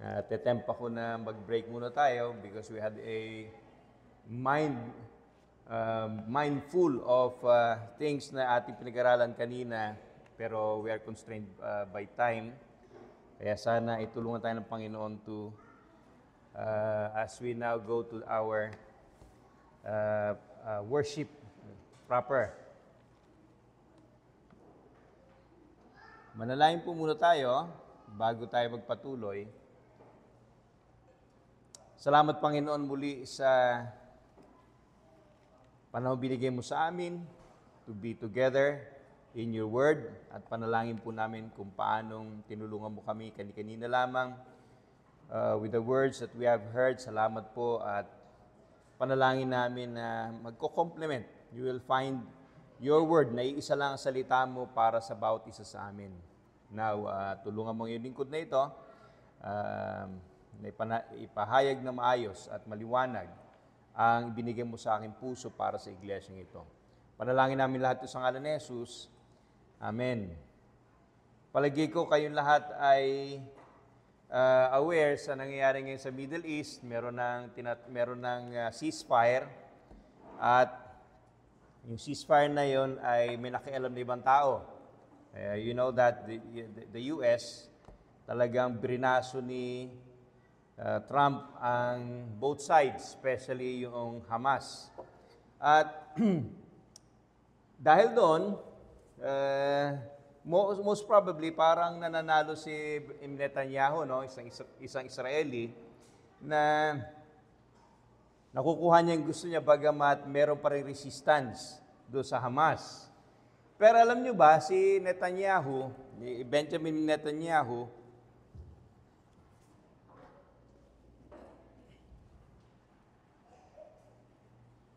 Tetempt ako na mag-break muna tayo because we had a mindful of things na ating pinag-aralan kanina, pero we are constrained by time. Kaya sana itulungan tayo ng Panginoon to as we now go to our worship proper. Manalangin po muna tayo bago tayo magpatuloy. Salamat, Panginoon, muli sa panahon binigay mo sa amin to be together in your word, at panalangin po namin kung paanong tinulungan mo kami kani-kanina lamang with the words that we have heard. Salamat po, at panalangin namin na magko-complement. You will find your word na iisa lang ang salita mo para sa bawat isa sa amin. Now, tulungan mo yung lingkod na ito na ipahayag na maayos at maliwanag ang ibinigay mo sa aking puso para sa iglesyang ito. Panalangin namin lahat ito sa ngalan ni Jesus. Amen. Palagi ko kayong lahat ay aware sa nangyayari ngayon sa Middle East. Meron ng ceasefire, at yung ceasefire na yon ay may nakialam na ibang tao. You know that the US talagang brinaso ni Trump ang both sides, especially yung Hamas. At dahil doon, most probably parang nananalo si Netanyahu, no? isang Israeli, na nakukuha niya yung gusto niya, bagamat meron pa rin resistance doon sa Hamas. Pero alam niyo ba, si Netanyahu, Benjamin Netanyahu,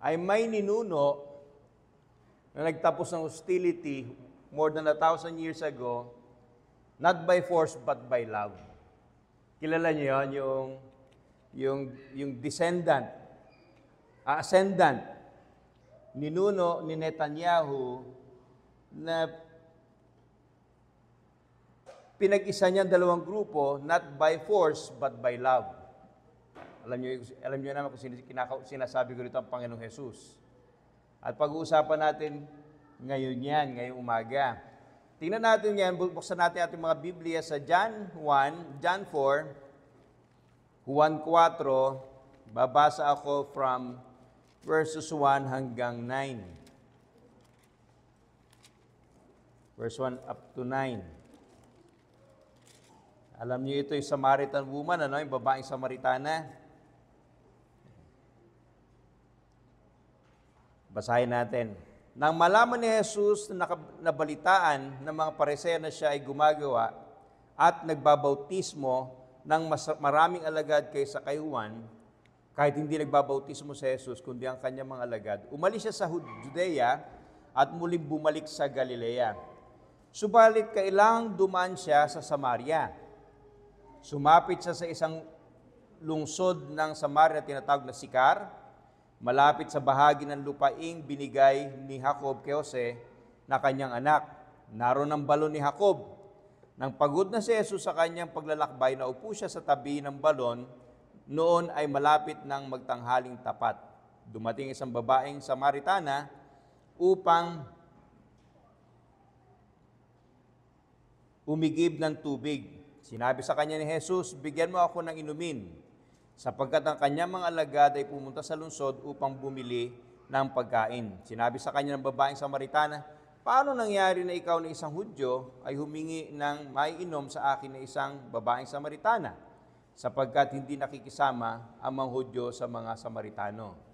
ay may ninuno na nagtapos ng hostility more than 1,000 years ago, not by force but by love. Kilala niyo yon, yung ascendant, ninuno ni Netanyahu na pinag-isa niya ang dalawang grupo, not by force but by love. Alam niyo naman kung sinasabi ko rito ang Panginoong Jesus. At pag-uusapan natin ngayong umaga. Tingnan natin yan, buksan natin ating mga Biblia sa John 1, John 4, Juan 4, babasa ako from verses 1 hanggang 9. Verse 1 up to 9. Alam niyo ito yung Samaritan woman, yung babaeng Samaritana. Basahin natin. Nang malaman ni Jesus na nabalitaan ng mga Pariseo na siya ay gumagawa at nagbabautismo ng maraming alagad kaysa kay Juan, kahit hindi nagbabautismo si Jesus, kundi ang kanyang mga alagad, umalis siya sa Judea at muling bumalik sa Galilea. Subalit kailangang dumaan siya sa Samaria. Sumapit siya sa isang lungsod ng Samaria na tinatawag na Sikar, malapit sa bahagi ng lupaing binigay ni Jacob kay Jose na kanyang anak. Naroon ang balon ni Jacob. Nang pagod na si Jesus sa kanyang paglalakbay, naupo siya sa tabi ng balon. Noon ay malapit ng magtanghaling tapat. Dumating isang babaeng Samaritana upang umigib ng tubig. Sinabi sa kanya ni Jesus, "Bigyan mo ako ng inumin," sapagkat ang kanyang mga alagad ay pumunta sa lungsod upang bumili ng pagkain. Sinabi sa kanya ng babaeng Samaritana, "Paano nangyari na ikaw na isang Hudyo ay humingi ng maiinom sa akin na isang babaeng Samaritana? Sapagkat hindi nakikisama ang mga Hudyo sa mga Samaritano."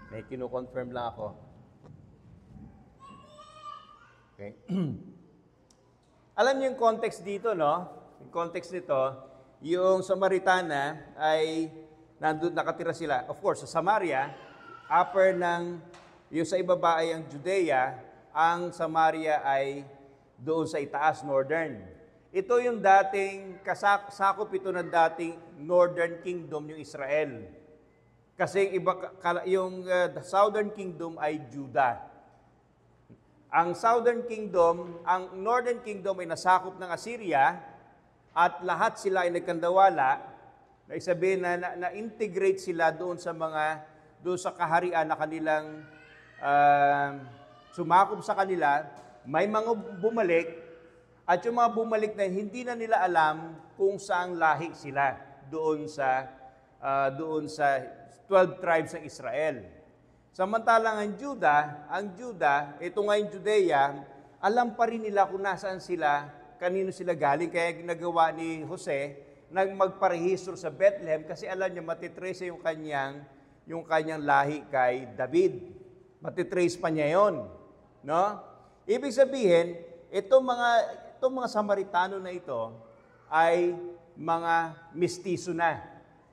May kino-confirm lang ako. Okay. Alam niyo yung context dito, no? Yung context nito, yung Samaritana ay nandun nakatira sila. Of course, sa Samaria, upper ng, yung sa ibaba ay ang Judea, ang Samaria ay doon sa itaas, northern. Ito yung dating, sakop ito ng dating Northern Kingdom, yung Israel. Kasi yung the Southern Kingdom ay Judah. Ang Northern Kingdom ay nasakop ng Assyria at lahat sila ay nagkandawala, na isabihin na-integrate sila doon sa kaharian na kanilang sumakop sa kanila. May mga bumalik at yung mga bumalik na hindi na nila alam kung saang lahi sila doon sa 12 tribes ng Israel. Samantalang ang Judah, ito nga yung Judea, alam pa rin nila kung nasaan sila, kanino sila galing. Kaya ginagawa ni Jose, magparehistro sa Bethlehem kasi alam niya matitrace yung kanyang lahi kay David. Matitrace pa niya yon, no? Ibig sabihin, itong mga Samaritano na ito ay mga mestizo na.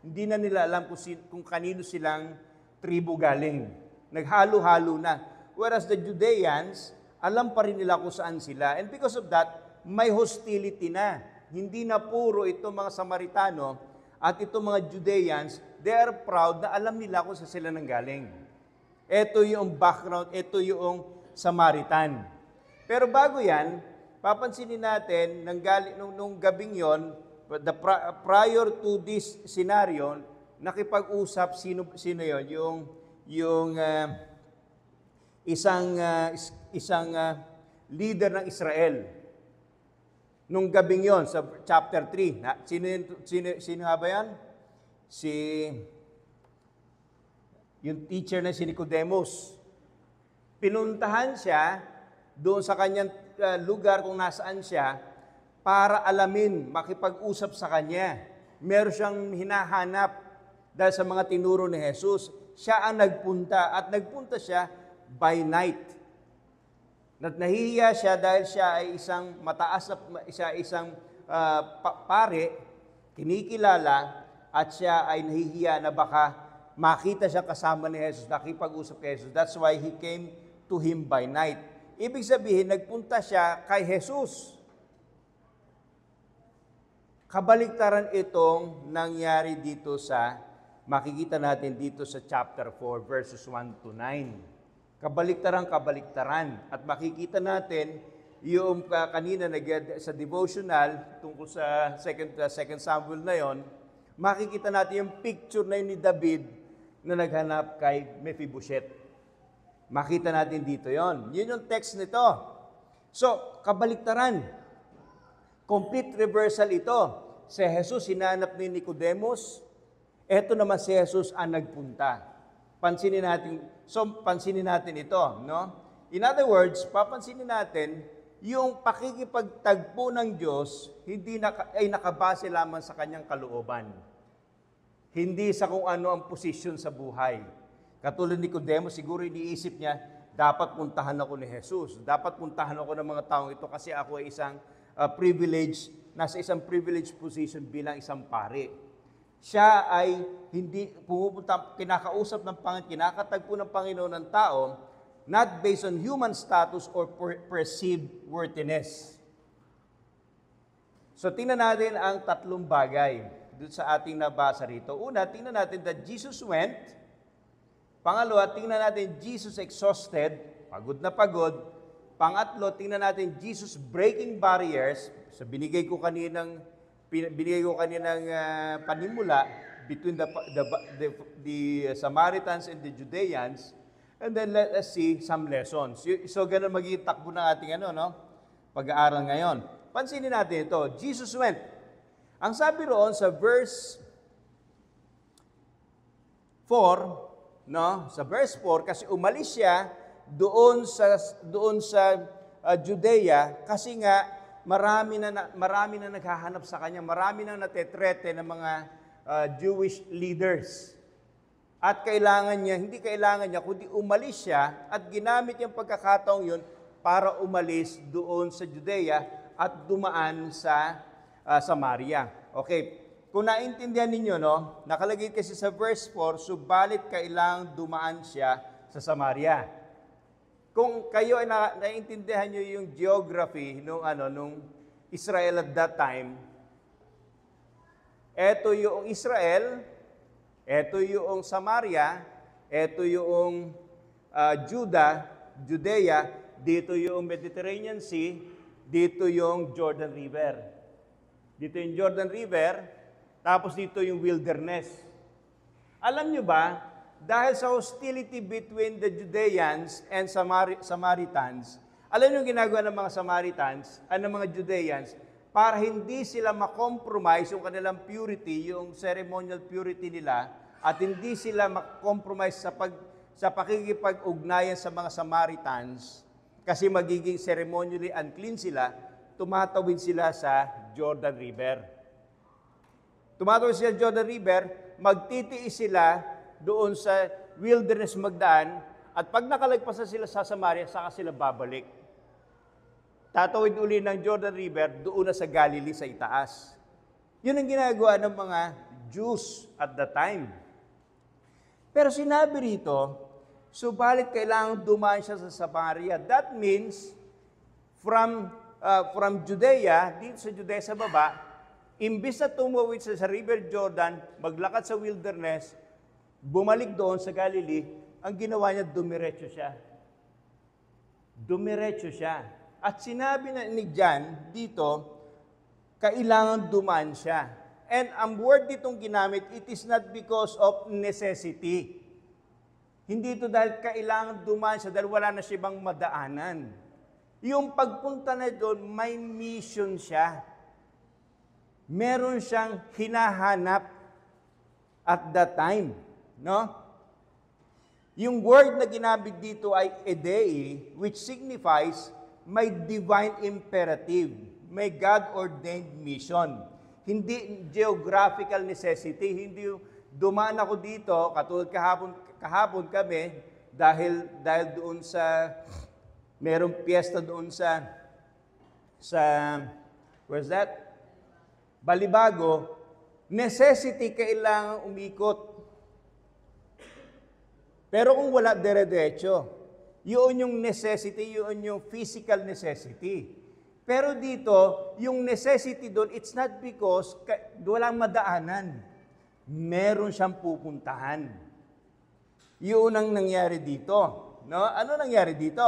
Hindi na nila alam kung kanino silang tribo galing. Naghalo-halo na. Whereas the Judeans, alam pa rin nila kung saan sila. And because of that, may hostility na. Hindi na puro itong mga Samaritano at itong mga Judeans, they are proud na alam nila kung saan sila nanggaling. Ito yung background, ito yung Samaritan. Pero bago yan, papansinin natin, nung gabing yon, prior to this scenario, nakipag-usap sino yon, yung isang leader ng Israel. Nung gabing yon sa chapter 3, sino nga ba yan? Yung teacher na si Nicodemus. Pinuntahan siya doon sa kanyang lugar kung nasaan siya para alamin, makipag-usap sa kanya. Meron siyang hinahanap dahil sa mga tinuro ni Jesus. Siya ang nagpunta at nagpunta siya by night. Nahihiya siya dahil siya ay isang pare, kinikilala, at siya ay nahihiya na baka makita siya kasama ni Jesus, nakipag-usap kay Jesus. That's why he came to him by night. Ibig sabihin, nagpunta siya kay Jesus. Kabaliktaran itong nangyari dito makikita natin dito sa chapter 4, verses 1 to 9. Kabaliktaran. At makikita natin yung kanina sa devotional tungkol sa 2 Samuel na yon, makikita natin yung picture na yun ni David na naghanap kay Mephibosheth. Makita natin dito yon. Yun yung text nito. So, kabaliktaran. Complete reversal ito. Si Jesus hinanap ni Nicodemus. Ito naman si Jesus ang nagpunta. Pansinin natin ito, no? In other words, papansinin natin yung pakikipagtagpo ng Diyos ay nakabase lamang sa kanyang kalooban. Hindi sa kung ano ang posisyon sa buhay. Katulad ni Nicodemus, siguro iniisip niya, dapat puntahan ako ni Jesus. Dapat puntahan ako ng mga taong ito kasi ako ay nasa isang privileged position bilang isang pari. Siya ay hindi pumupunta, kinakausap ng Panginoon, kinakatagpo ng Panginoon ng tao, not based on human status or perceived worthiness. So, tingnan natin ang tatlong bagay dito sa ating nabasa rito. Una, tingnan natin that Jesus went. Pangalawa, tingnan natin Jesus exhausted, pagod na pagod. Pangatlo, tingnan natin Jesus breaking barriers. So, binigay ko kaninang panimula between the Samaritans and the Judeans, and then let us see some lessons. So, ganun magiging takbo ng ating pag-aaral ngayon. Pansinin natin ito. Jesus went. Ang sabi roon sa verse 4, sa verse 4, kasi umalis siya doon sa Judea kasi nga marami na naghahanap sa kanya, marami na natetrete ng mga Jewish leaders. At hindi kailangan niya, kundi umalis siya at ginamit yung pagkakataong yun para umalis doon sa Judea at dumaan sa Samaria. Okay, kung naintindihan ninyo, nakalagay kasi sa verse 4, subalit kailangang dumaan siya sa Samaria. Kung kayo ay naiintindihan niyo yung geography nung Israel at that time, eto yung Israel, eto yung Samaria, eto yung Judea, dito yung Mediterranean Sea, dito yung Jordan River. Dito yung Jordan River, tapos dito yung wilderness. Alam nyo ba, dahil sa hostility between the Judeans and Samaritans, alam nyo yung ginagawa ng mga Samaritans, ng mga Judeans, para hindi sila makompromise yung kanilang purity, yung ceremonial purity nila, at hindi sila makompromise sa pakikipag-ugnayan sa mga Samaritans, kasi magiging ceremonially unclean sila, tumatawid sila sa Jordan River. Tumatawid sila sa Jordan River, magtitiis sila doon sa wilderness magdaan, at pag nakalagpas na sila sa Samaria, saka sila babalik. Tatawid uli ng Jordan River, doon na sa Galilee sa itaas. Yun ang ginagawa ng mga Jews at the time. Pero sinabi rito, subalit kailangan dumaan siya sa Samaria. That means, from Judea, dito sa Judea sa baba, imbis na tumawid sa River Jordan, maglakad sa wilderness, bumalik doon sa Galilee, ang ginawa niya, dumiretso siya. Dumiretso siya. At sinabi na ni John dito, kailangan dumaan siya. And ang word ditong ginamit, it is not because of necessity. Hindi ito dahil kailangan dumaan siya, dahil wala na siya ibang madaanan. Yung pagpunta na doon, may mission siya. Meron siyang hinahanap at that time. No? Yung word na ginamit dito ay edei, which signifies may divine imperative, may God-ordained mission. Hindi geographical necessity, hindi dumaan ako dito, katulad kahapon kami, dahil doon sa, merong piyesta doon sa where's that? Balibago, necessity kailangan umikot. Pero kung wala dire-diretso, yun yung necessity, yun yung physical necessity. Pero dito, yung necessity doon, it's not because walang madaanan. Meron siyang pupuntahan. Yun ang nangyari dito. No? Ano nangyari dito?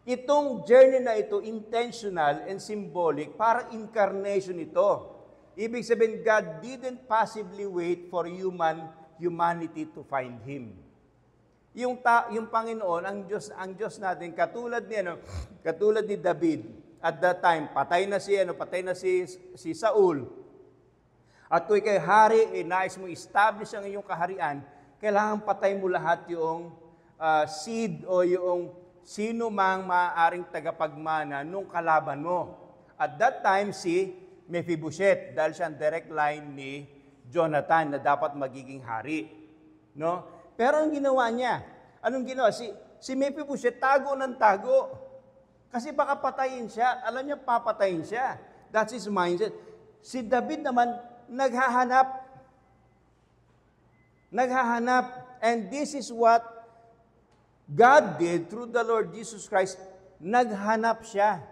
Itong journey na ito, intentional and symbolic, para incarnation ito. Ibig sabihin, God didn't passively wait for humanity to find Him. Yung Panginoon, ang Diyos natin, katulad ni David, at that time, patay na si Saul. At kung ikay hari, nais mo establish ang iyong kaharian, kailangan patay mo lahat yung seed o yung sino mang maaaring tagapagmana nung kalaban mo. At that time, si Mephibosheth, dahil siya ang direct line ni Jonathan na dapat magiging hari. No? Pero ang ginawa niya, anong ginawa? Si Mephibosheth tago ng tago. Kasi baka patayin siya. Alam niya, papatayin siya. That's his mindset. Si David naman, naghahanap. And this is what God did through the Lord Jesus Christ. Naghanap siya.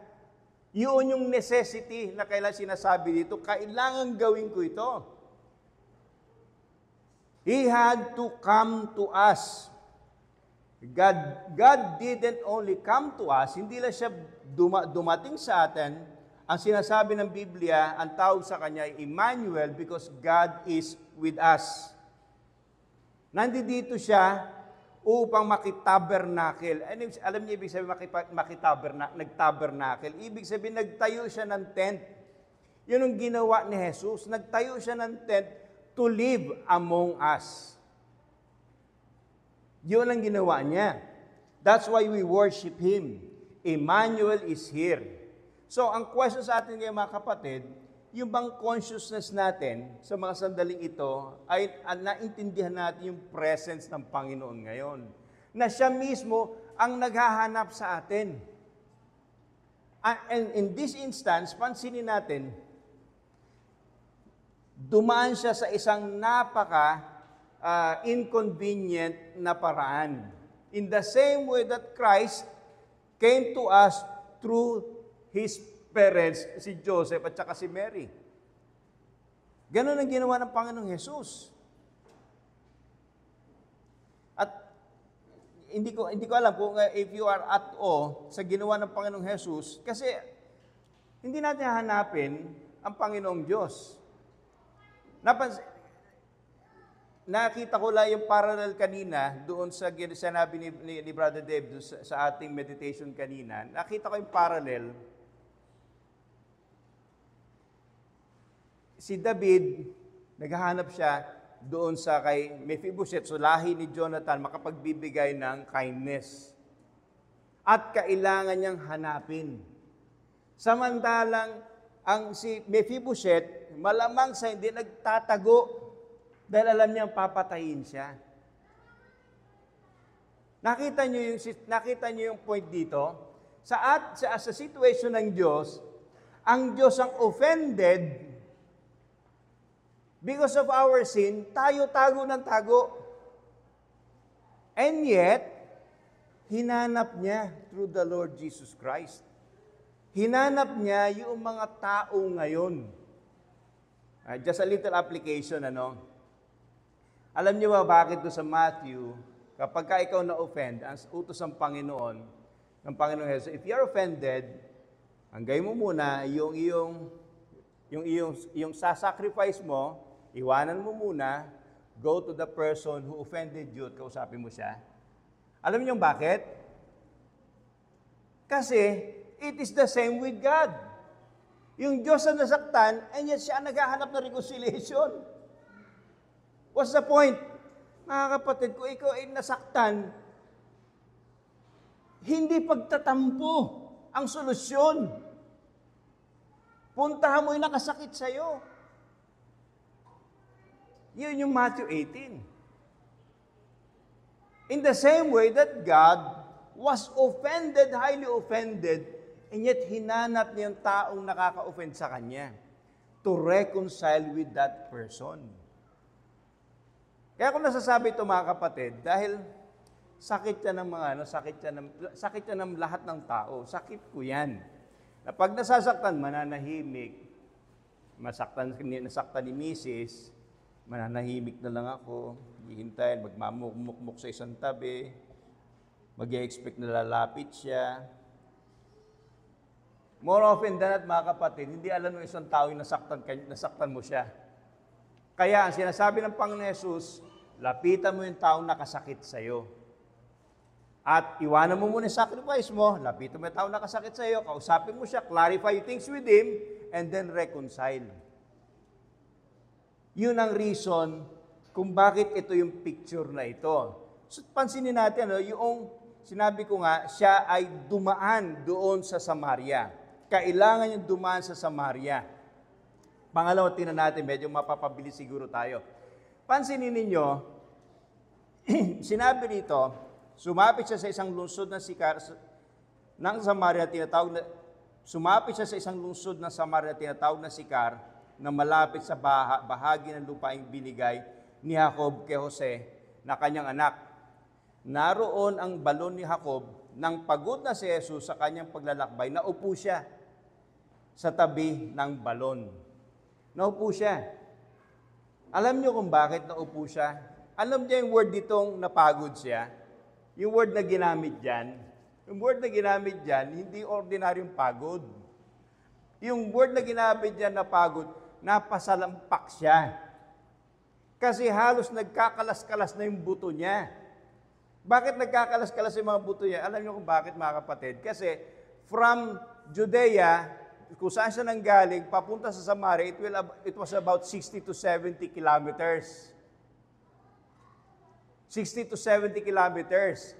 Yun yung necessity na kailan sinasabi dito, kailangan gawin ko ito. He had to come to us. God didn't only come to us, hindi lang siya dumating sa atin. Ang sinasabi ng Biblia, ang tawag sa Kanya ay Emmanuel because God is with us. Nandito siya upang makitabernacle. Alam niyo ibig sabihin nagtabernacle? Ibig sabihin nagtayo siya ng tent. Yun ang ginawa ni Jesus. Nagtayo siya ng tent to live among us. Yun ang ginawa niya. That's why we worship Him. Emmanuel is here. So, ang question sa atin ngayon mga kapatid, yung bang consciousness natin sa mga sandaling ito ay naintindihan natin yung presence ng Panginoon ngayon. Na siya mismo ang naghahanap sa atin. And in this instance, pansinin natin, dumaan siya sa isang inconvenient na paraan. In the same way that Christ came to us through his parents, si Joseph at saka si Mary. Ganon ang ginawa ng Panginoong Jesus. At hindi ko alam kung if you are at all sa ginawa ng Panginoong Jesus, kasi hindi natin hahanapin ang Panginoong Diyos. Nakita ko lang yung parallel kanina doon sa sinabi ni Brother Dave sa ating meditation kanina. Nakita ko yung parallel. Si David, naghahanap siya doon sa kay Mephibosheth, so lahi ni Jonathan, makapagbibigay ng kindness. At kailangan niyang hanapin. Samantalang ang si Mephibosheth, malamang sa hindi nagtatago dahil alam niyang papatayin siya. Nakita niyo yung point dito? Sa situation ng Diyos, ang Diyos ang offended because of our sin, tayo tago ng tago. And yet, hinanap niya through the Lord Jesus Christ. Hinanap niya yung mga tao ngayon. Just a little application, Alam niyo ba bakit doon sa Matthew, kapag ka ikaw na-offend, ang utos ng Panginoon, ng Panginoon Jesus, if you're offended, ang gawin mo muna, yung sasacrifice mo, iwanan mo muna, go to the person who offended you at kausapin mo siya. Alam niyo bakit? Kasi, it is the same with God. Yung Diyos ang nasaktan, and yet siya ang naghahanap ng reconciliation. What's the point? Mga kapatid, kung ikaw ay nasaktan, hindi pagtatampo ang solusyon. Puntahan mo yung nakasakit sa'yo. Yun yung Matthew 18. In the same way that God was offended, highly offended, and yet hinanap niya yung taong nakaka-offend sa Kanya to reconcile with that person. Kaya kung nasasabi ito mga kapatid, dahil sakit yan ng sakit yan ng lahat ng tao. Sakit ko yan. Na pag nasasaktan, mananahimik. Nasaktan ni Mrs., mananahimik na lang ako. Hihintayin, magmamukmuk sa isang tabi. Mag-i-expect na lalapit siya. More often than not, mga kapatid, hindi alam ng isang tao yung nasaktan mo siya. Kaya ang sinasabi ng Panginoon Jesus, lapitan mo yung taong nakasakit sa iyo. At iwanan mo muna yung sacrifice mo, lapitan mo yung taong nakasakit sa iyo, kausapin mo siya, clarify things with him, and then reconcile. Yun ang reason kung bakit ito yung picture na ito. So, pansinin natin, yung sinabi ko nga, siya ay dumaan doon sa Samaria. Kailangan yung dumaan sa Samaria. Pangalawa, tingnan natin, medyo mapapabilis siguro tayo. Pansinin ninyo, sinabi dito, sumapit siya sa isang lungsod ng Sikar ng Samaria, sumapit siya sa isang lungsod ng Samaria, tinatawag na Sikar, na malapit sa bahagi ng lupaing binigay ni Jacob kay Jose na kanyang anak. Naroon ang balon ni Jacob, nang pagod na si Jesus sa kanyang paglalakbay, naupo siya sa tabi ng balon. Naupo siya. Alam niyo kung bakit naupo siya? Alam niyo yung word ditong napagod siya? Yung word na ginamit dyan, hindi ordinaryong pagod. Yung word na ginamit dyan na pagod, napasalampak siya. Kasi halos nagkakalas-kalas na yung buto niya. Bakit nagkakalas-kalas yung mga buto niya? Alam niyo kung bakit, mga kapatid? Kasi from Judea, kung saan siya nanggaling, papunta sa Samaria, it was about 60 to 70 kilometers. 60 to 70 kilometers.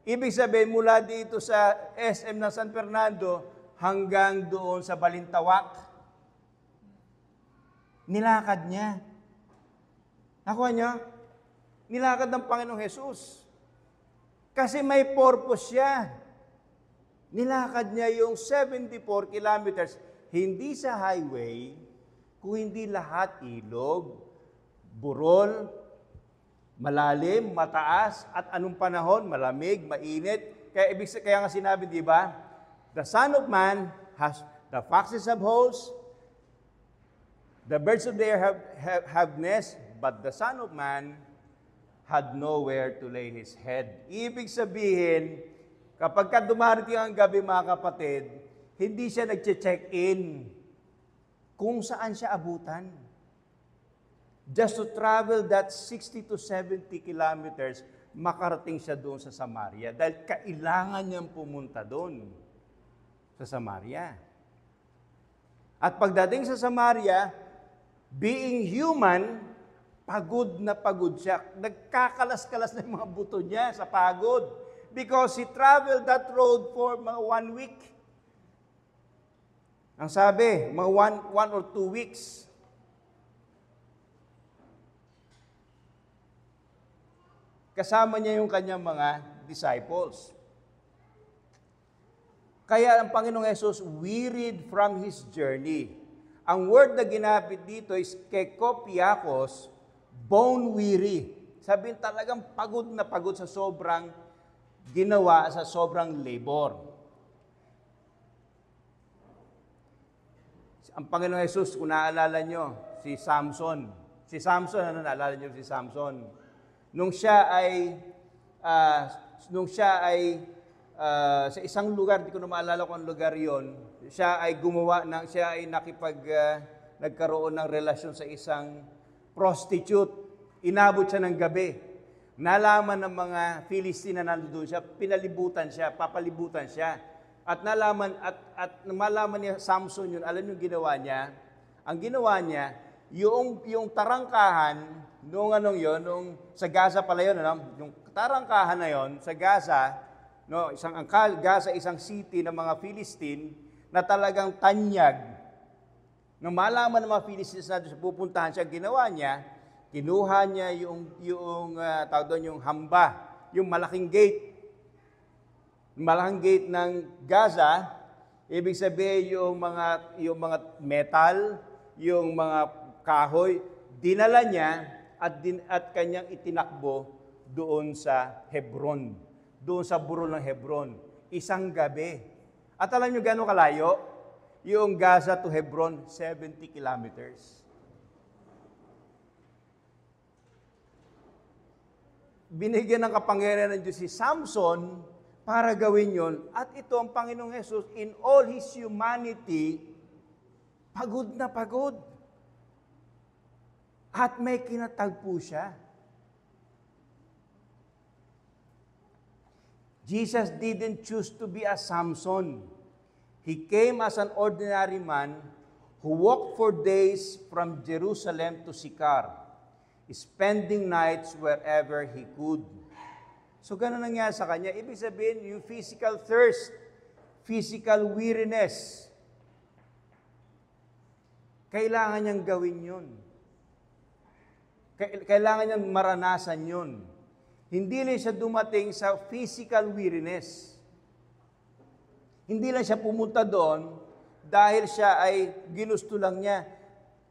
Ibig sabihin, mula dito sa SM ng San Fernando hanggang doon sa Balintawak, nilakad niya. Nakuha niyo? Nilakad ng Panginoong Jesus. Kasi may purpose siya. Nilakad niya yung 74 kilometers, hindi sa highway, kung hindi lahat ilog, burol, malalim, mataas, at anong panahon, malamig, mainit. Kaya nga sinabi, di ba? The Son of Man has the foxes have holes, the birds of the air have nests, but the Son of Man had nowhere to lay his head. Ibig sabihin, kapag ka dumarating ang gabi, mga kapatid, hindi siya nag-check-in kung saan siya abutan. Just to travel that 60 to 70 kilometers, makarating siya doon sa Samaria dahil kailangan niyang pumunta doon sa Samaria. At pagdating sa Samaria, being human, pagod na pagod siya. Nagkakalas-kalas na yung mga buto niya sa pagod because he traveled that road for mga 1 week. Ang sabi, mga one or 2 weeks. Kasama niya yung kanyang mga disciples. Kaya ang Panginoong Hesus wearied from His journey. Ang word na ginamit dito is kekopiakos, bone weary. Sabihin talagang pagod na pagod sa sobrang ginawa, sa sobrang labor. Ang Panginoong Hesus, kung naalala nyo, si Samson. Ano naalala nyo si Samson? Nung siya ay sa isang lugar, di ko na maalala kung ang lugar yon, siya ay nagkaroon ng relasyon sa isang prostitute. Inabot siya ng gabi. Nalaman ng mga Filistina na nandoon siya, papalibutan siya. At malaman niya Samson yun, alam yung ginawa niya? Ang ginawa niya, yung tarangkahan, nung sa Gaza pala yun, yung tarangkahan na yon sa Gaza, Gaza, isang city ng mga Philistine na talagang tanyag. Nung malaman ng mga Philistines na pupuntahan siya, ginawa niya, kinuha niya yung hamba, yung malaking gate. Malaking gate ng Gaza, ibig sabihin yung mga metal, yung mga kahoy, dinala niya at kanyang itinakbo doon sa Hebron, doon sa burol ng Hebron, isang gabi. At alam niyo gano'ng kalayo? Yung Gaza to Hebron, 70 kilometers. Binigyan ng kapangyarihan ng Diyos si Samson para gawin yon. At ito ang Panginoong Hesus, in all His humanity, pagod na pagod. At may kinatagpo siya. Jesus didn't choose to be a Samson. He came as an ordinary man who walked for days from Jerusalem to Sychar, spending nights wherever he could. So ganun nangyari sa kanya. Ibig sabihin, yung physical thirst, physical weariness, kailangan niyang gawin yun. Kailangan niyang maranasan yun. Hindi lang siya dumating sa physical weariness. Hindi lang siya pumunta doon dahil siya ay ginusto lang niya.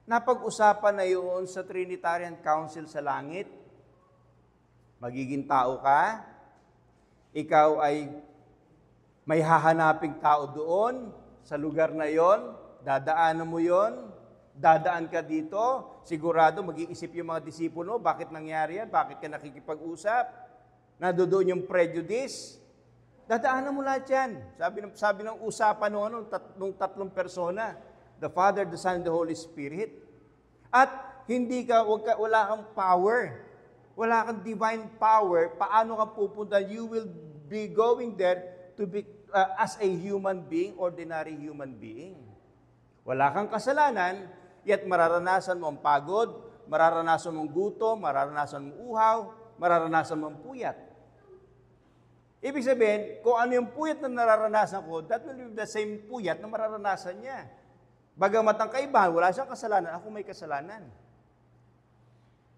Napag-usapan na yun sa Trinitarian Council sa langit. Magiging tao ka, ikaw ay may hahanaping tao doon, sa lugar na yon, dadaanan mo yon, dadaan ka dito, sigurado mag-iisip yung mga disipulo, bakit nangyari yan, bakit ka nakikipag-usap, nadoon yung prejudice, dadaanan mo lahat yan. Sabi ng usapan nung tatlong persona, the Father, the Son, and the Holy Spirit. At wala kang power, wala kang divine power, paano ka pupunta? You will be going there to be as a human being, ordinary human being. Wala kang kasalanan, yet mararanasan mo ang pagod, mararanasan mong gutom, mararanasan mong uhaw, mararanasan mong puyat. Ibig sabihin, kung ano yung puyat na nararanasan ko, that will be the same puyat na mararanasan niya. Bagamat ang kaibahan, wala siyang kasalanan, ako may kasalanan.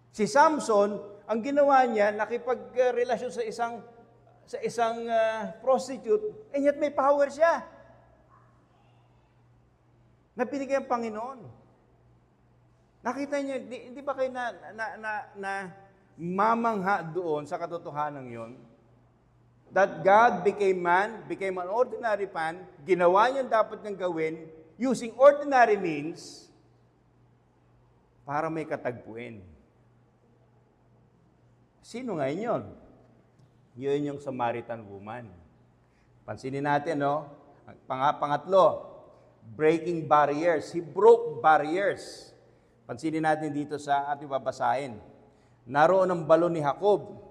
Si Samson, ang ginawa niya, nakipagrelasyon sa isang prostitute, and yet may power siya. Na binigay ang Panginoon. Nakita niyo, hindi ba kayo na mamangha doon sa katotohanan yon? that God became man, became an ordinary man, ginawa niya ang dapat niyang gawin using ordinary means para may katagpuin. Sino ngayon yun? Yun yung Samaritan woman. Pansinin natin, no? Pangatlo, breaking barriers. He broke barriers. Pansinin natin dito sa ating babasahin. Naroon ang balon ni Jacob.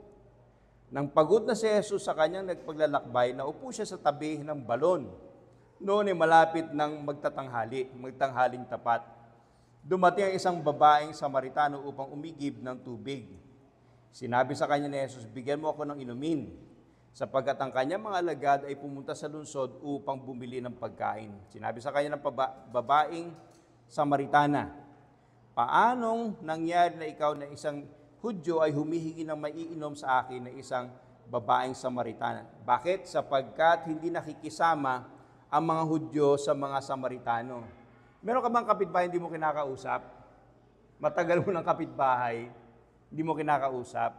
Nang pagod na si Jesus sa kanyang nagpaglalakbay, naupo siya sa tabi ng balon. Noon ay malapit ng magtanghaling tapat. Dumating ang isang babaeng Samaritano upang umigib ng tubig. Sinabi sa kanya ni Jesus, bigyan mo ako ng inumin, sapagkat ang kanyang mga alagad ay pumunta sa lungsod upang bumili ng pagkain. Sinabi sa kanya ng babaeng Samaritana, paanong nangyari na ikaw na isang Hudyo ay humihingi ng maiinom sa akin na isang babaeng Samaritana? Bakit? Sapagkat hindi nakikisama ang mga Hudyo sa mga Samaritano. Meron ka bang kapitbahay hindi mo kinakausap? Matagal mo ng kapitbahay, hindi mo kinakausap?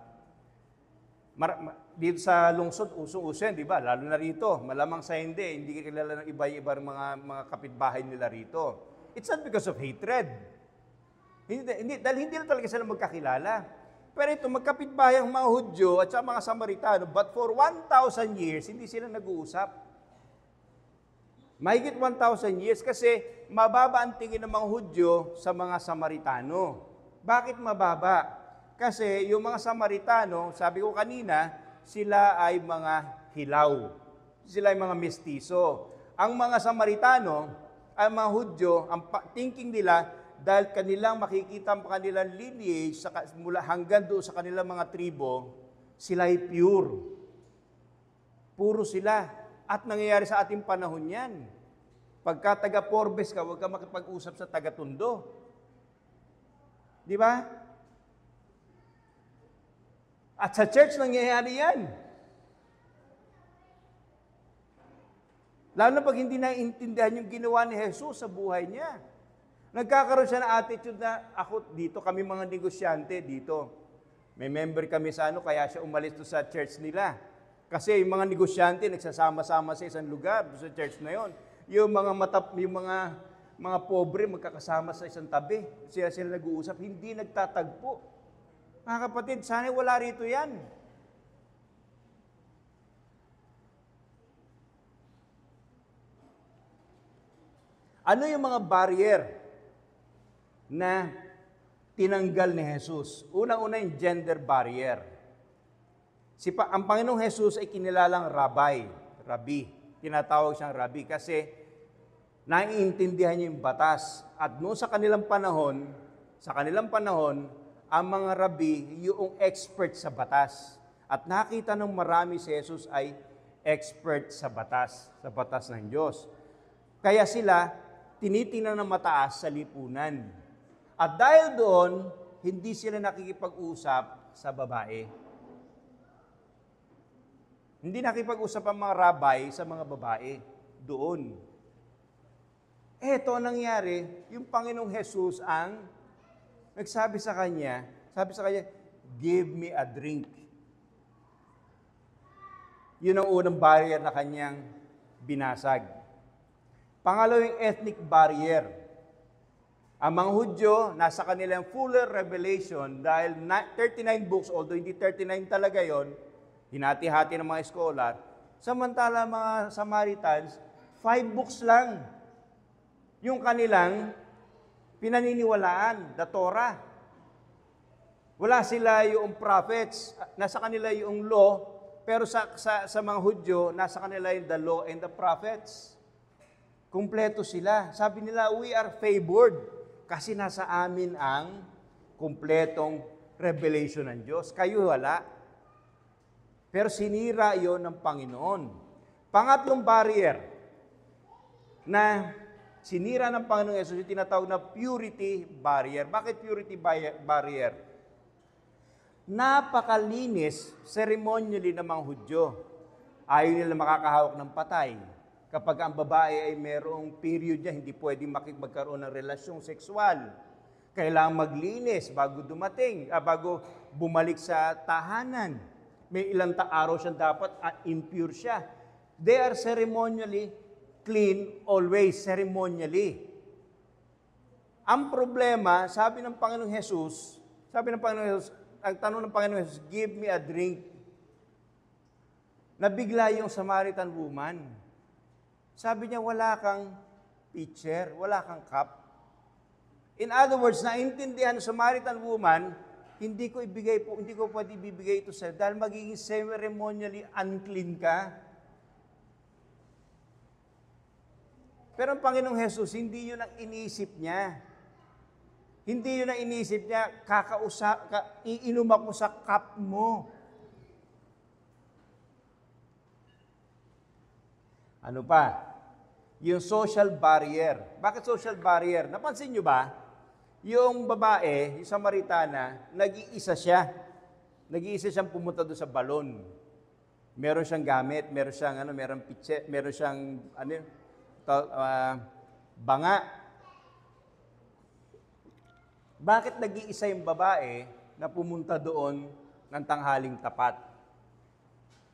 Dito sa lungsod, uso-uso yan, di ba? Lalo na rito, malamang sa hindi ka kilala ng iba-ibang mga kapitbahay nila rito. It's not because of hatred. Dahil hindi na talaga sila magkakilala. Pero ito, magkapitbahay ang mga Hudyo at sa mga Samaritano, but for 1,000 years, hindi sila nag-uusap. Mahigit 1,000 years kasi mababa ang tingin ng mga Hudyo sa mga Samaritano. Bakit mababa? Kasi yung mga Samaritano, sabi ko kanina, sila ay mga hilaw. Sila ay mga mestizo. Ang mga Samaritano, ang mga Hudyo, ang thinking nila, dahil kanilang makikita ang kanilang lineage mula hanggang doon sa kanilang mga tribo, sila ay pure. Puro sila. At nangyayari sa ating panahon yan. Pagka taga-Forbes ka, huwag ka makipag-usap sa taga-Tondo. Di ba? At sa church nangyayari yan. Lalo na pag hindi naiintindihan yung ginawa ni Jesus sa buhay niya. Nagkakaroon siya ng attitude na, ako dito, kami mga negosyante dito. May member kami sa kaya siya umalis to sa church nila. Kasi yung mga negosyante, nagsasama-sama sa isang lugar, sa church na yon. Yung mga pobre, magkakasama sa isang tabi. Sila nag-uusap, hindi nagtatagpo. Mga kapatid, sana wala rito yan. Ano yung mga barrier na tinanggal ni Jesus? Una-una yung gender barrier. Ang Panginoong Jesus ay kinilalang rabbi. Tinatawag siyang rabbi kasi naiintindihan niya yung batas. At noon sa kanilang panahon, ang mga rabbi, yung expert sa batas. At nakita ng marami si Jesus ay expert sa batas ng Diyos. Kaya sila, tinitingnan ng mataas sa lipunan. At dahil doon, hindi sila nakikipag-usap sa babae. Hindi nakikipag-usap ang mga rabbi sa mga babae doon. Eto nangyari, yung Panginoong Jesus ang sabi sa kanya, give me a drink. Yun ang unang barrier na kanyang binasag. Pangalawang ethnic barrier. Ang mga Hudyo, nasa kanilang fuller revelation dahil 39 books, although hindi 39 talaga yon, hinati-hati ng mga scholar. Samantala mga Samaritans, 5 books lang. Yung kanilang pinaniniwalaan, the Torah. Wala sila yung prophets, nasa kanila yung law, pero sa mga Hudyo, nasa kanila yung the law and the prophets. Kumpleto sila. Sabi nila, we are favored. Kasi nasa amin ang kumpletong revelation ng Diyos. Kayo wala. Pero sinira yon ng Panginoon. Pangatlong barrier na sinira ng Panginoon Yesus, yung tinatawag na purity barrier. Bakit purity barrier? Napakalinis ceremonially ng mga Hudyo. Ayaw nila makakahawak ng patay. Kapag ang babae ay merong period niya, hindi pwedeng magkaroon ng relasyong sexual. Kailangan maglinis bago bumalik sa tahanan. May ilang araw siya dapat impure siya. They are ceremonially clean always, ceremonially. Ang problema, sabi ng Panginoong Jesus, ang tanong ng Panginoong Jesus, give me a drink. Nabigla yung Samaritan woman. Sabi niya, wala kang pitcher, wala kang cup. In other words, naintindihan ng Samaritan woman, hindi ko pwede ibibigay ito sa'yo dahil magiging ceremonially unclean ka. Pero ang Panginoong Jesus, hindi yun ang iniisip niya. Hindi yun ang iniisip niya, iinom ako sa cup mo. Ano pa? Yung social barrier. Bakit social barrier? Napansin nyo ba? Yung babae, yung Samaritana, nag-iisa siya. Nag-iisa siyang pumunta doon sa balon. Meron siyang gamit, meron pitse, meron siyang banga. Bakit nag-iisa yung babae na pumunta doon ng tanghaling tapat?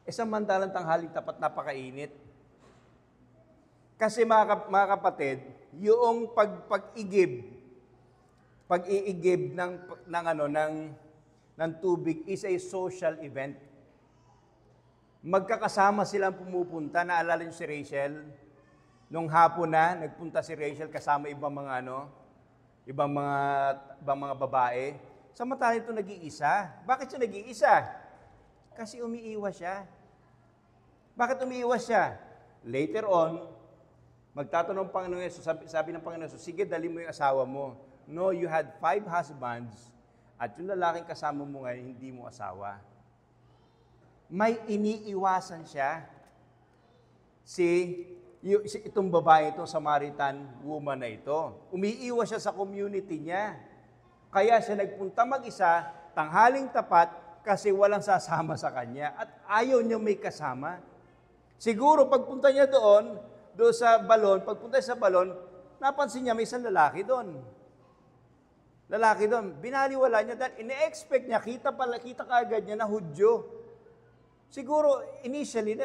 Samantalang tanghaling tapat, napakainit. Kasi mga kapatid, yung pag-iigib ng tubig is a social event. Magkakasama silang pumupunta. Naalala niyo si Rachel? Nung hapon na, nagpunta si Rachel kasama ibang mga babae. Samantalang ito nag-iisa. Bakit siya nag-iisa? Kasi umiiwas siya. Bakit umiiwas siya? Later on, magtatanong ng Panginoon Yesus, sabi ng Panginoon Yesus, sige, dali mo yung asawa mo. No, you had 5 husbands, at yung lalaking kasama mo ngayon, hindi mo asawa. May iniiwasan siya. Itong babae, itong Samaritan woman na ito. Umiiwas siya sa community niya. Kaya siya nagpunta mag-isa, tanghaling tapat, kasi walang sasama sa kanya. At ayaw niya may kasama. Siguro, pagpunta niya doon sa balon, napansin niya may isang lalaki doon. Binaliwala niya dahil ine-expect niya, kita kaagad niya na Hudyo. Siguro, initially,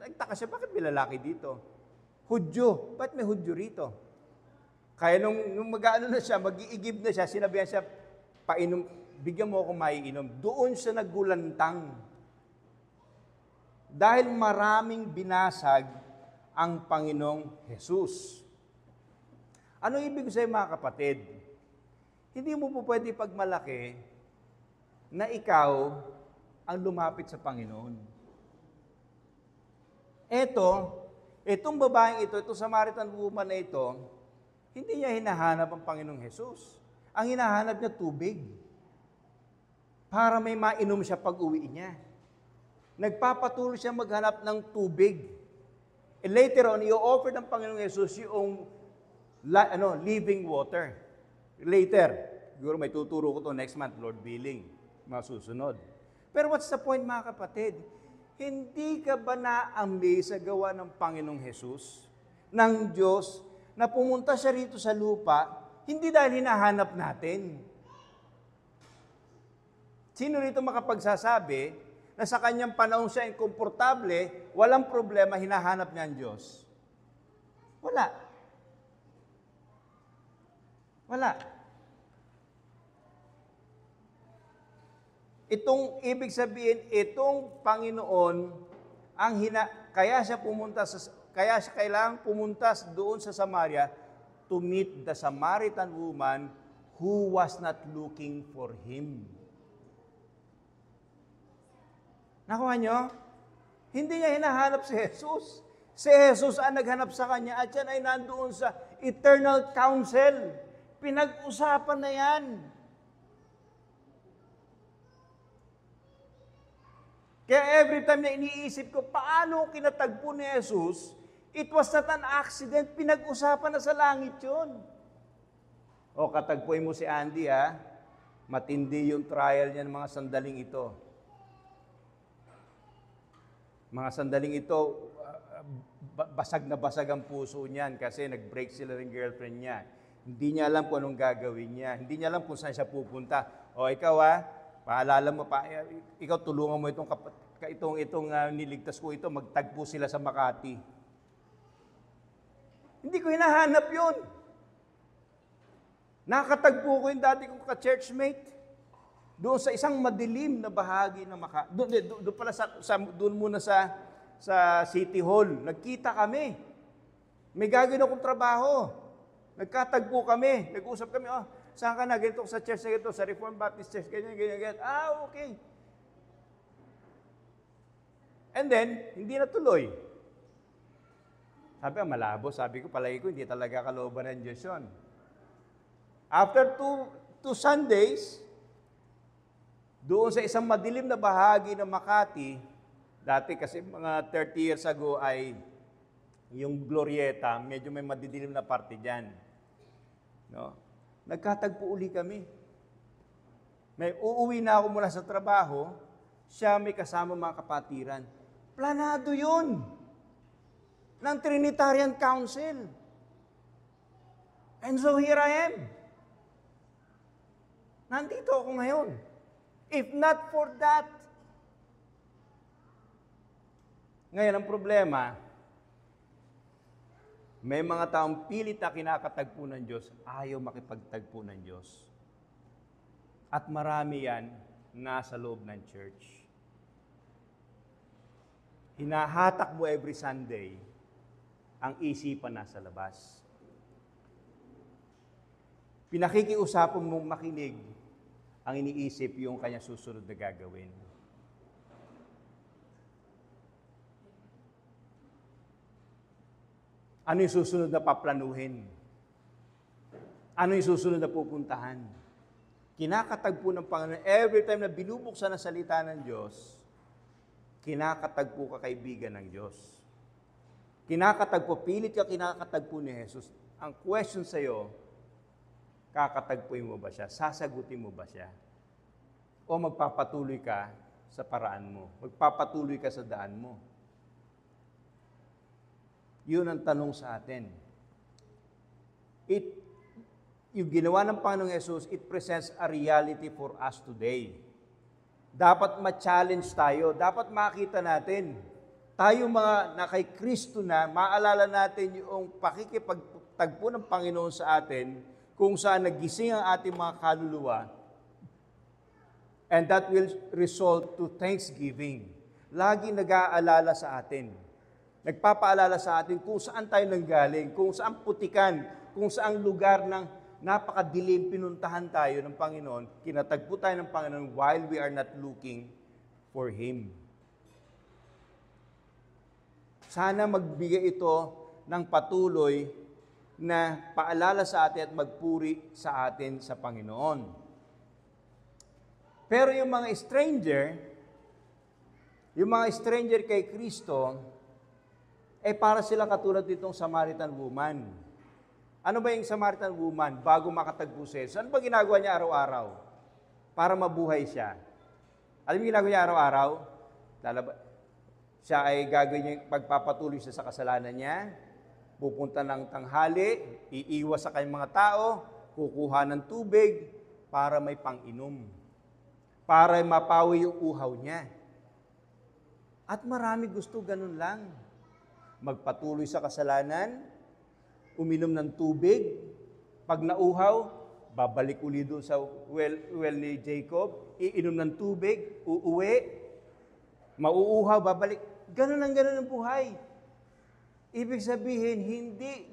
nagtaka siya, bakit may lalaki dito? Hudyo. Ba't may Hudyo rito? Kaya nung mag-iigib na siya, sinabihan siya, painom, bigyan mo ako maiinom. Doon siya naggulantang. Dahil maraming binasag ang Panginoong Jesus. Ano ibig sabihin, mga kapatid? Hindi mo po pwede pagmalaki na ikaw ang lumapit sa Panginoon. Itong babaeng ito, itong Samaritan woman na ito, hindi niya hinahanap ang Panginoong Jesus. Ang hinahanap niya tubig. Para may mainom siya pag-uwi niya. Nagpapatuloy siya maghanap ng tubig. And later on, i-offer ng Panginoong Jesus yung living water. Later, siguro may tuturo ko to next month, Lord willing, masusunod. Pero what's the point, mga kapatid? Hindi ka ba na-amaze sa gawa ng Panginoong Jesus, ng Diyos, na pumunta siya rito sa lupa, hindi dahil hinahanap natin. Sino rito makapagsasabi na sa kanyang panahon siya ay komportable, walang problema, hinahanap niya ang Diyos? Wala. Ibig sabihin, itong Panginoon, kaya siya kailangang pumunta doon sa Samaria to meet the Samaritan woman who was not looking for Him. Nakuha nyo? Hindi niya hinahanap si Jesus. Si Jesus ang naghanap sa kanya at yan ay nandoon sa eternal council. Pinag-usapan na yan. Kaya every time na iniisip ko, paano kinatagpo ni Jesus, it was not an accident, pinag-usapan na sa langit yun. O, katagpuin mo si Andy, ha? Matindi yung trial niya ng mga sandaling ito. Mga sandaling ito, basag na basag ang puso niyan kasi nag-break sila ng girlfriend niya. Hindi niya alam kung anong gagawin niya. Hindi niya alam kung saan siya pupunta. O, ikaw, paalala mo pa, ikaw tulungan mo itong itong niligtas ko ito, magtagpo sila sa Makati. Hindi ko hinahanap yun. Nakatagpo ko yung dati kong ka-churchmate. Doon sa isang madilim na bahagi ng Makati. Doon pala doon muna sa City Hall. Nagkita kami. May gagawin akong trabaho. Nagkatagpo kami. Nag-usap kami, saan ka na? Ganito sa church na ganito, sa Reformed Baptist Church, ganyan. Okay. And then, hindi natuloy. Sabi, malabo. Sabi ko, palagi ko, hindi talaga kalooban ng Diyos yun. After two Sundays, doon sa isang madilim na bahagi ng Makati, dati kasi mga 30 years ago ay yung Glorieta, medyo may madidilim na parte dyan. No? Nagkatagpo uli kami. May uuwi na ako mula sa trabaho, siya may kasama mga kapatiran. Planado yun ng Trinitarian Council. And so here I am. Nandito ako ngayon. If not for that. Ngayon, ang problema, may mga taong pilit na kinakatagpo ng Diyos, ayaw makipagtagpo ng Diyos. At marami yan nasa loob ng church. Hinahatak mo every Sunday, ang isipan nasa labas. Pinakikiusapan mong makinig, ang iniisip yung kanya susunod na gagawin. Ano yung susunod na paplanuhin? Ano yung susunod na pupuntahan? Kinakatagpo ng Panginoon. Every time na binubuksan ang salita ng Diyos, kinakatagpo ka kaibigan ng Diyos. Pilit ka kinakatagpo ni Jesus. Ang question sa iyo, kakatagpuin mo ba siya? Sasagutin mo ba siya? O magpapatuloy ka sa paraan mo? Magpapatuloy ka sa daan mo? Yun ang tanong sa atin. Yung ginawa ng Panginoong Jesus, it presents a reality for us today. Dapat ma-challenge tayo. Dapat makita natin. Tayo mga na kay Kristo na, maalala natin yung pakikipagtagpo ng Panginoon sa atin, kung saan nagising ang ating mga kaluluwa. And that will result to thanksgiving. Lagi nag-aalala sa atin. Nagpapaalala sa atin kung saan tayo nanggaling, kung saan putikan, kung saan lugar ng napakadilim pinuntahan tayo ng Panginoon, kinatagpo tayo ng Panginoon while we are not looking for Him. Sana magbigay ito ng patuloy na paalala sa atin at magpuri sa atin sa Panginoon. Pero yung mga stranger kay Kristo, para sila katulad nitong Samaritan woman. Ano ba yung Samaritan woman bago makatagpo si Jesus? Ano ba ginagawa niya araw-araw para mabuhay siya? Alam mo ginagawa niya araw-araw? Siya ay gagawin niya, pagpapatuloy siya sa kasalanan niya, pupunta ng tanghali, iiwas sa kanyang mga tao, kukuha ng tubig para may pang-inom, para mapawi yung uhaw niya. At marami gusto ganun lang. Magpatuloy sa kasalanan, uminom ng tubig, pag nauhaw, babalik uli doon sa well ni Jacob, iinom ng tubig, uuwi, mauuhaw, babalik. Ganun ang buhay. Ibig sabihin, hindi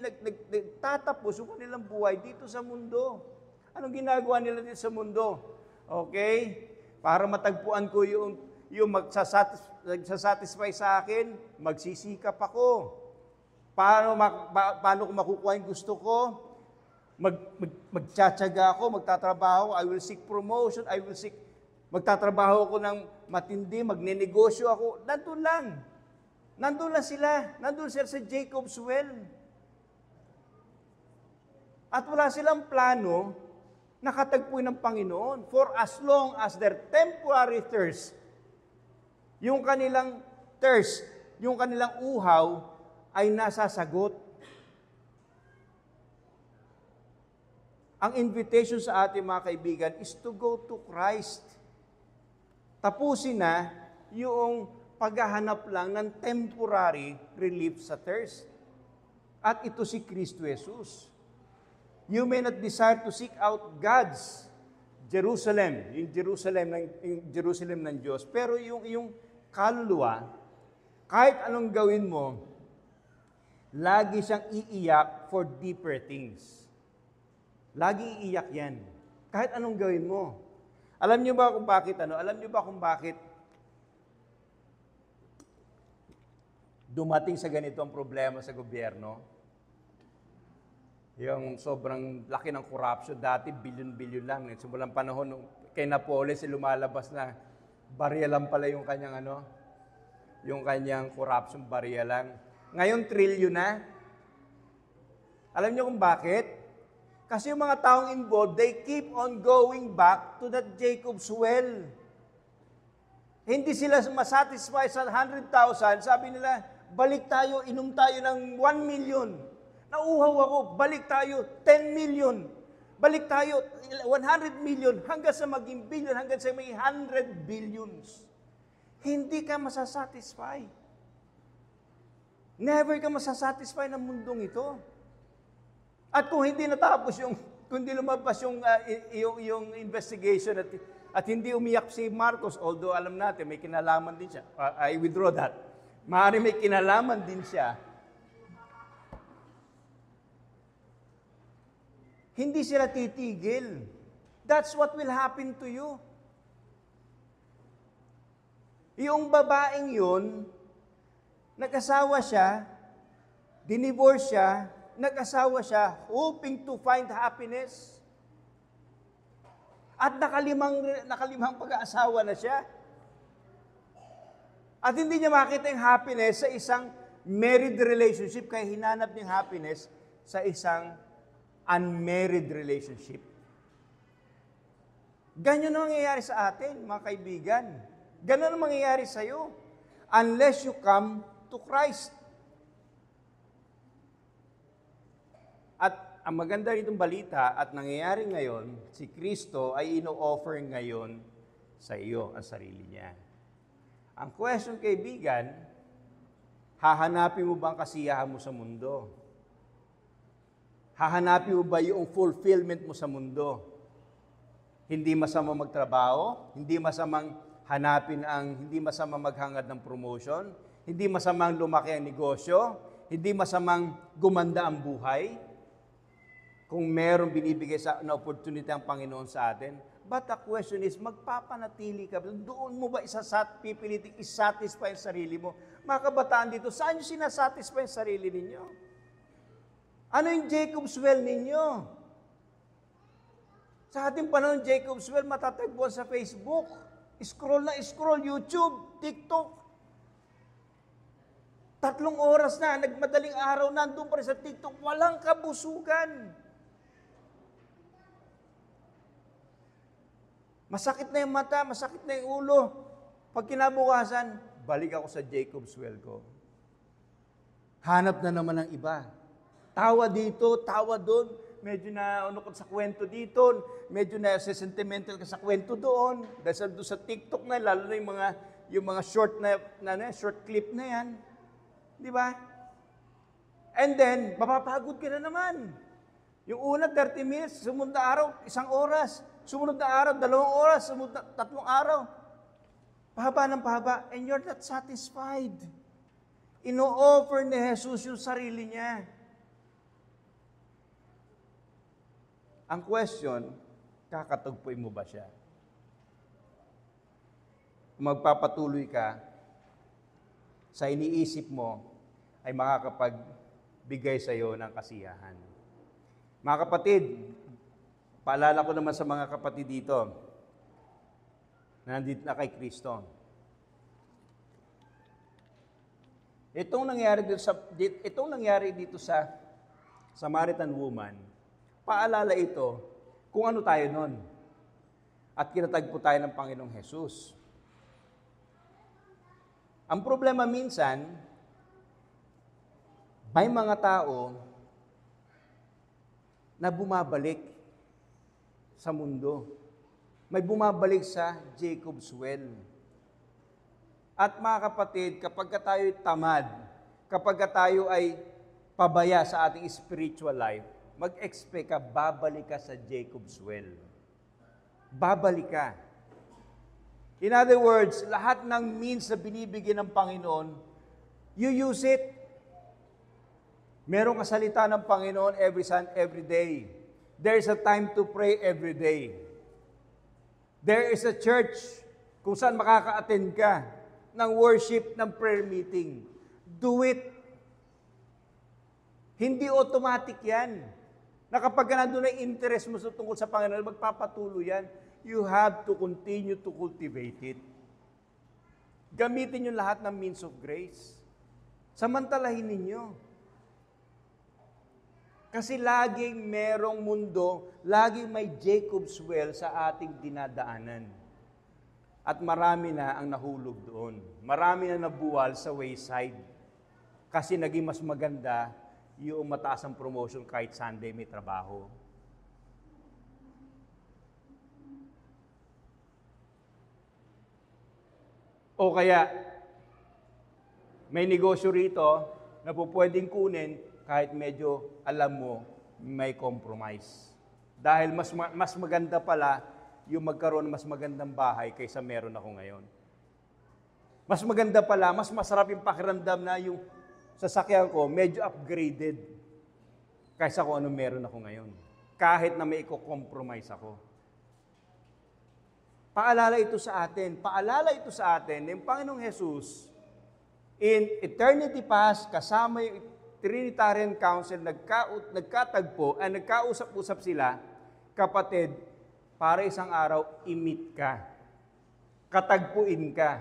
nagtatapos yung kanilang buhay dito sa mundo. Anong ginagawa nila dito sa mundo? Okay? Para matagpuan ko yung magsasatisfy sa akin, magsisikap ako. Paano ko makukuha yung gusto ko? Magtsatsaga ako, magtatrabaho, I will seek promotion, magtatrabaho ako ng matindi, magnenegosyo ako. Nandun lang sila. Nandun sila sa Jacob's Well. At wala silang plano nakatagpuin ng Panginoon for as long as their temporary thirst, yung kanilang thirst, yung kanilang uhaw ay nasasagot. Ang invitation sa ating mga kaibigan is to go to Christ. Tapusin na yung paghahanap lang ng temporary relief sa thirst. At ito si Kristo Jesus. You may not desire to seek out God's Jerusalem, yung Jerusalem ng Diyos, pero yung kaluluwa, kahit anong gawin mo, lagi siyang iiyak for deeper things. Lagi iiyak yan. Kahit anong gawin mo. Alam niyo ba kung bakit dumating sa ganito ang problema sa gobyerno? Yung sobrang laki ng corruption, dati bilyon-bilyon lang. Simulang panahon kay Napoles, lumalabas na barya lang pala yung kanyang yung kanyang corruption, barya lang. Ngayon, trilyon na. Alam niyo kung bakit? Kasi yung mga taong involved, they keep on going back to that Jacob's well. Hindi sila masatisfy sa 100,000. Sabi nila, balik tayo, inom tayo ng 1 million. Nauuhaw ako, balik tayo, 10 million. Balik tayo, 100 million, hanggang sa maging billion, hanggang sa may 100 billions. Hindi ka masasatisfy. Never ka masasatisfy ng mundong ito. At kung hindi natapos kung hindi lumabas yung investigation at hindi umiyak si Marcos, although alam natin may kinalaman din siya. I withdraw that. Maaari may kinalaman din siya. Hindi sila titigil. That's what will happen to you. Yung babaeng yun, nag-asawa siya, dinivorce siya, nag-asawa siya, hoping to find happiness. At nakalimang pag-aasawa na siya. At hindi niya makita yung happiness sa isang married relationship, kaya hinanap niya yung happiness sa isang unmarried relationship. Ganyan ang mangyayari sa atin, mga kaibigan. Ganyan ang mangyayari sa iyo. Unless you come to Christ. At ang maganda nitong balita at nangyayari ngayon, si Kristo ay ino-offer ngayon sa iyo ang sarili niya. Ang question, kaibigan, hahanapin mo ba ang kasiyahan mo sa mundo? Hahanapin mo ba yung fulfillment mo sa mundo? Hindi masama magtrabaho, hindi masamang hindi masamang maghangad ng promotion, hindi masamang lumaki ang negosyo, hindi masamang gumanda ang buhay. Kung meron binibigay na opportunity ang Panginoon sa atin. But the question is, magpapanatili ka. Doon mo ba pipiliting isatisfy ang sarili mo? Mga kabataan dito, saan nyo sinasatisfy ang sarili ninyo? Ano yung Jacob's Well ninyo? Sa ating panahon, Jacob's Well, matatagpuan sa Facebook. Scroll na scroll, YouTube, TikTok. 3 oras na, nagmadaling araw, nandun pa rin sa TikTok, walang kabusugan. Masakit na yung mata, masakit na yung ulo. Pag kinabukasan, balik ako sa Jacob's Well ko. Hanap na naman ng iba. Tawa dito, tawa doon. Medyo na ko sa kwento dito. Medyo na sentimental ka sa kwento doon. Dahil doon sa TikTok na, lalo na yung mga short short clip na yan. Di ba? And then, mapapagod ka na naman. Yung una, 30 minutes, sumunod na araw, 1 oras. Sumunod na araw, 2 oras, sumunod na 3 araw. Pahaba ng pahaba, and you're not satisfied. Ino-offer ni Jesus yung sarili niya. Ang question, kakatagpuin mo ba siya? Magpapatuloy ka sa iniisip mo ay makakapagbigay sa iyo ng kasiyahan. Mga kapatid, paalala ko naman sa mga kapatid dito na nandito na kay Kristo. Itong nangyari dito sa Samaritan woman, paalala ito kung ano tayo nun. At kinatagpo tayo ng Panginoong Jesus. Ang problema minsan, may mga tao na bumabalik sa mundo. May bumabalik sa Jacob's Well. At mga kapatid, kapag tayo'y tamad, kapag tayo ay pabaya sa ating spiritual life, mag-expect ka, babalik ka sa Jacob's well. Babalik ka. In other words, lahat ng means na binibigyan ng Panginoon, you use it. Merong kasalita ng Panginoon every day. There is a time to pray every day. There is a church kung saan makaka-attend ka ng worship, ng prayer meeting. Do it. Hindi automatic yan. Na kapag nandun na interest mo tungkol sa Panginoon, magpapatuloy yan. You have to continue to cultivate it. Gamitin yung lahat ng means of grace. Samantalahin ninyo. Kasi laging merong mundo, laging may Jacob's well sa ating dinadaanan. At marami na ang nahulog doon. Marami na nabuwal sa wayside. Kasi naging mas maganda yung mataas ang promotion kahit Sunday may trabaho. O kaya, may negosyo rito na po pwedeng kunin kahit medyo alam mo may compromise. Dahil mas maganda pala yung magkaroon ng mas magandang bahay kaysa meron ako ngayon. Mas maganda pala, mas masarap yung pakiramdam na yung sasakyan ko medyo upgraded kaysa kung ano meron ako ngayon. Kahit na may i-compromise ako. Paalala ito sa atin ng Panginoong Jesus in eternity past, kasama yung Trinitarian Council, nagkatagpo, nagkausap-usap sila, kapatid, para isang araw, i-meet ka. Katagpuin ka.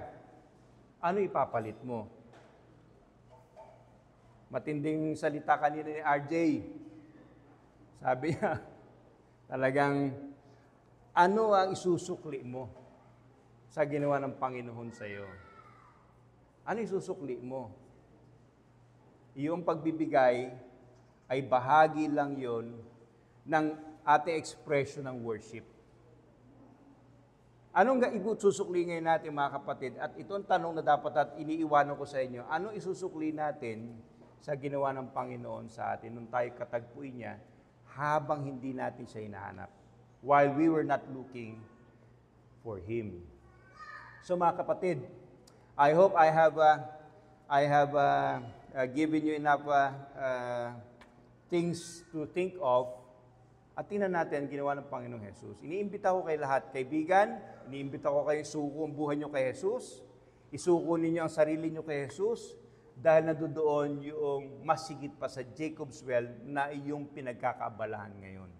Ano ipapalit mo? Matinding salita kanina ni RJ. Sabi niya, talagang, ano ang isusukli mo sa ginawa ng Panginoon sa iyo? Ano isusukli mo? Iyong pagbibigay ay bahagi lang yon ng ating expression ng worship. Anong isusukli ngayon natin, mga kapatid? At ito ang tanong na dapat at iniiwanan ko sa inyo. Anong isusukli natin sa ginawa ng Panginoon sa atin nung tayo katagpuin niya habang hindi natin siya hinahanap? While we were not looking for Him. So mga kapatid, I hope I have given you enough things to think of. At tingnan natin ang ginawa ng Panginoong Jesus. Iniimbita ko kay lahat, kaibigan, iniimbita ko kayo suko ang buhay nyo kay Jesus. Isuko ninyo ang sarili nyo kay Jesus dahil nandoon yung mas higit pa sa Jacob's well na iyong pinagkakaabalahan ngayon.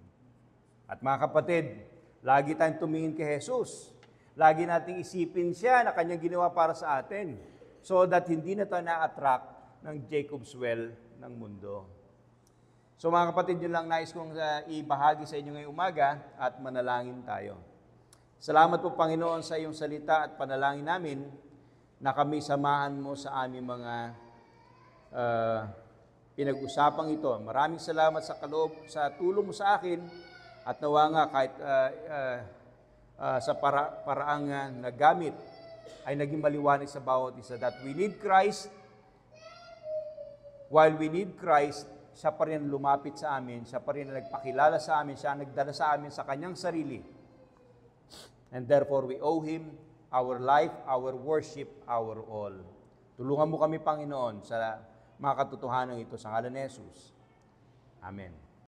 At mga kapatid, lagi tayong tumingin kay Jesus. Lagi nating isipin siya na kanyang ginawa para sa atin so that hindi na tayo na-attract ng Jacob's well ng mundo. So mga kapatid, yun lang nais kong ibahagi sa inyo ngayong umaga at manalangin tayo. Salamat po Panginoon sa iyong salita at panalangin namin na kami samahan mo sa aming mga pinag-usapang ito. Maraming salamat sa tulong mo sa akin at nawa nga kahit sa paraang nagamit ay naging maliwanag sa bawat isa that we need Christ. While we need Christ, siya pa rin lumapit sa amin, siya pa rin nagpakilala sa amin, siya nagdala sa amin sa kanyang sarili. And therefore, we owe Him our life, our worship, our all. Tulungan mo kami, Panginoon, sa mga katotohanan ito sa ngalan ni Jesus. Amen.